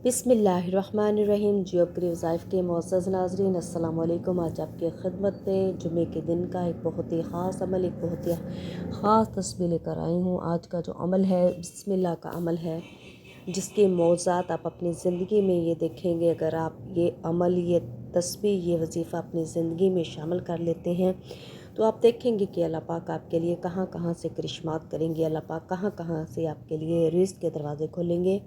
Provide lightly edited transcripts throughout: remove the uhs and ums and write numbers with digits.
बिस्मिल्लाहिर्रहमानिर्रहीम। जियो प्री वज़ाइफ के मुअज़्ज़ज़ नाज़रीन, अस्सलाम वालेकुम। आज आपकी खिदमत में जुमे के दिन का एक बहुत ही ख़ास अमल, एक बहुत ही ख़ास तस्बीह लेकर आई हूँ। आज का जो अमल है बिस्मिल्लाह का अमल है, जिसके मौज़ात आप अपनी ज़िंदगी में ये देखेंगे। अगर आप ये अमल, ये तस्बीह, ये वजीफ़ा अपनी ज़िंदगी में शामिल कर लेते हैं तो आप देखेंगे कि अल्लाह पाक आपके लिए कहाँ कहाँ से करिश्मात करेंगे। अल्लाह पाक कहाँ कहाँ से आपके लिए रिज़्क़ के दरवाज़े खोलेंगे।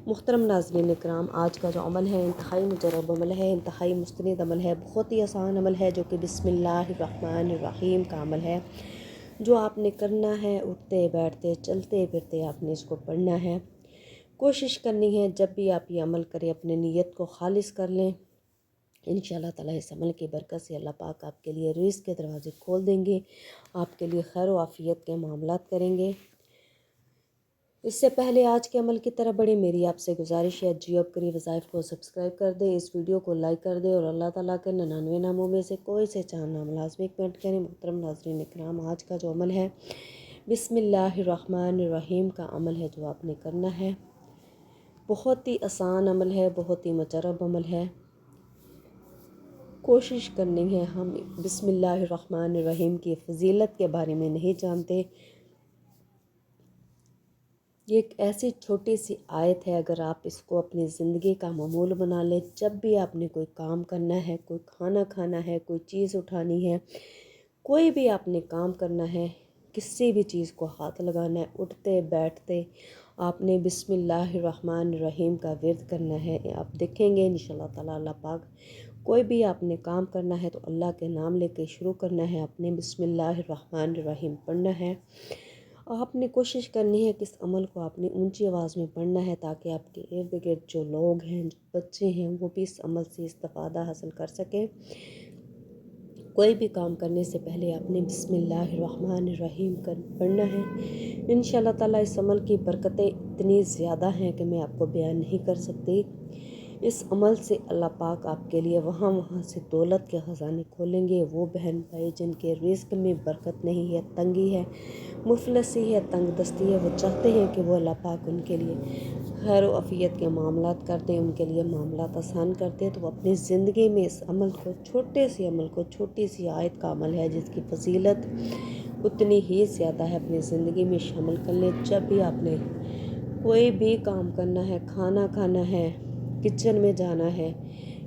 मुहतरम नाज़रीन इकराम, आज का जो अमल है इंतहाई मुजरब अमल है, इंतहाई मुस्तनिद अमल है, बहुत ही आसान अमल है, जो कि बिस्मिल्लाहिर्रहमानिर्रहीम का अमल है। जो आपने करना है, उठते बैठते चलते फिरते आपने इसको पढ़ना है। कोशिश करनी है जब भी आप ये अमल करें अपने नीयत को खालिस कर लें। इंशाअल्लाह ताला इस अमल की बरकत से अल्लाह पाक आपके लिए रिज़्क़ के दरवाज़े खोल देंगे, आपके लिए खैर व आफ़ियत के मामलात करेंगे। इससे पहले आज के अमल की तरफ बढ़े, मेरी आपसे गुजारिश है, जियो प्री वज़ाइफ को सब्सक्राइब कर दें, इस वीडियो को लाइक कर दें और अल्लाह ताला के 99 नामों में से कोई से 4 नाम लाज़मी कमेंट करें। मुहतरम नाज़रीन इकराम, आज का जो अमल है बिस्मिल्लाहिर्रहमानिर्रहीम का अमल है, जो आपने करना है। बहुत ही आसान अमल है, बहुत ही मुजरब अमल है। कोशिश करनी है, हम बिस्मिल्लाहिर्रहमानिर्रहीम की फ़जीलत के बारे में नहीं जानते। ये एक ऐसी छोटी सी आयत है, अगर आप इसको अपनी ज़िंदगी का मामूल बना लें, जब भी आपने कोई काम करना है, कोई खाना खाना है, कोई चीज़ उठानी है, कोई भी आपने काम करना है, किसी भी चीज़ को हाथ लगाना है, उठते बैठते आपने बिस्मिल्लाहिर्रहमानिर्रहीम का विर्द करना है। आप देखेंगे इंशाअल्लाह ताला अल्लाह पाक, कोई भी आपने काम करना है तो अल्लाह के नाम लेके शुरू करना है, आपने बिस्मिल्लाहिर्रहमानिर्रहीम पढ़ना है। आपने कोशिश करनी है कि इस अमल को आपने ऊंची आवाज़ में पढ़ना है, ताकि आपके इर्द गिर्द जो लोग हैं, जो बच्चे हैं, वो भी इस अमल से इस्तिफ़ादा हासिल कर सकें। कोई भी काम करने से पहले आपने बिस्मिल्लाहिर्रहमानिर्रहीम कर पढ़ना है। इंशाअल्लाह ताला इस अमल की बरकतें इतनी ज़्यादा हैं कि मैं आपको बयान नहीं कर सकती। इस अमल से अल्लाह पाक आपके लिए वहाँ से दौलत के ख़जाने खोलेंगे। वो बहन भाई जिनके रिज़्क़ में बरकत नहीं है, तंगी है, मुफलसी है, तंग दस्ती है, वो चाहते हैं कि वो अल्लाह पाक उनके लिए खैर व आफ़ियत के मामलात कर दें, उनके लिए मामलात आसान कर दें। तो वो अपनी ज़िंदगी में इस अमल को, छोटे से अमल को, छोटी सी आयत का अमल है जिसकी फजीलत उतनी ही ज़्यादा है, अपनी ज़िंदगी में शामिल कर लें। जब भी आपने कोई भी काम करना है, खाना खाना है, किचन में जाना है,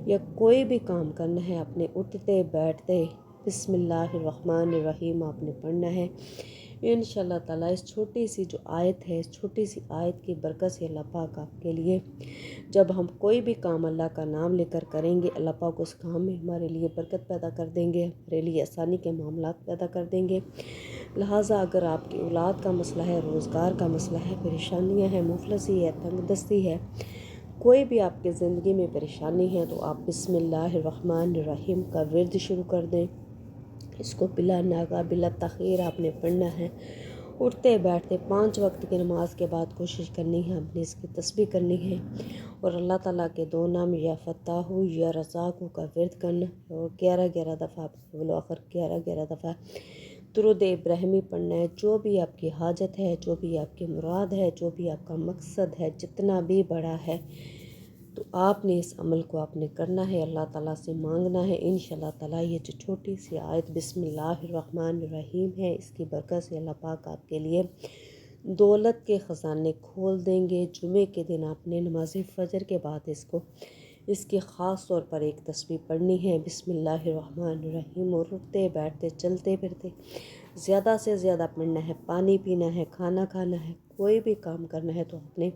या कोई भी काम करना है, आपने उठते बैठते बिस्मिल्लाहिर्रहमानिर्रहीम आपने पढ़ना है। इंशाअल्लाह ताला इस छोटी सी जो आयत है, इस छोटी सी आयत की बरकत से अल्लाह पाक आपके लिए, जब हम कोई भी काम अल्लाह का नाम लेकर करेंगे, अल्लाह पाक उस काम में हमारे लिए बरकत पैदा कर देंगे, हमारे लिए आसानी के मामलात पैदा कर देंगे। लिहाजा अगर आपकी औलाद का मसला है, रोज़गार का मसला है, परेशानियाँ हैं, मुफलसी है, तंगदस्ती है, कोई भी आपकी ज़िंदगी में परेशानी है, तो आप बिस्मिल्लाहिर्रहमानिर्रहीम का विर्द शुरू कर दें। इसको बिला नागा बिला तख़ीर आपने पढ़ना है। उठते बैठते 5 वक्त की नमाज के बाद कोशिश करनी है, आपने इसकी तस्बीह करनी है और अल्लाह ताला के 2 नाम या फ़त्ताहु या रज़ाक़ु का विर्द करना, और 11-11 दफ़ा आखिर 11-11 दफ़ा दुरूद इब्राहिमी पढ़ना है। जो भी आपकी हाजत है, जो भी आपकी मुराद है, जो भी आपका मकसद है, जितना भी बड़ा है, तो आपने इस अमल को आपने करना है, अल्लाह ताला से मांगना है। इंशाअल्लाह ताला ये जो छोटी सी आयत बिस्मिल्लाहिर्रहमानिर्रहीम है, इसकी बरकत से अल्लाह पाक आपके लिए दौलत के ख़जाने खोल देंगे। जुमे के दिन आपने नमाज़ फ़जर के बाद इसकी ख़ास तौर पर एक तस्बीह पढ़नी है, बिस्मिल्लाहिर्रहमानिर्रहीम, और उठते बैठते चलते फिरते ज़्यादा से ज़्यादा पढ़ना है। पानी पीना है, खाना खाना है, कोई भी काम करना है तो आपने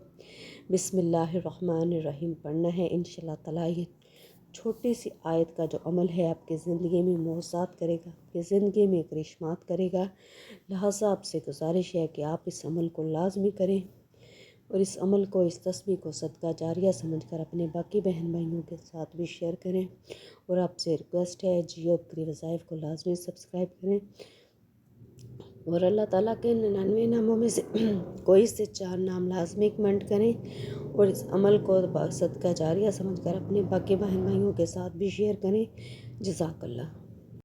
बिस्मिल्लाहिर्रहमानिर्रहीम पढ़ना है। इंशाअल्लाह ताला ये छोटी सी आयत का जो अमल है आपकी ज़िंदगी में मौज़ात करेगा, आपकी ज़िंदगी में करिश्मात करेगा। लिहाजा आपसे गुजारिश है कि आप इस अमल को लाजमी करें और इस अमल को, इस तस्बीह को सदका जारिया समझकर अपने बाकी बहन भाइयों के साथ भी शेयर करें। और आपसे रिक्वेस्ट है, जियो प्री वज़ाइफ को लाजमी सब्सक्राइब करें और अल्लाह ताला के 99 नामों में से कोई से 4 नाम लाजमी कमेंट करें और इस अमल को सदका जारिया समझकर अपने बाकी बहन भाइयों के साथ भी शेयर करें। जज़ाकल्लाह।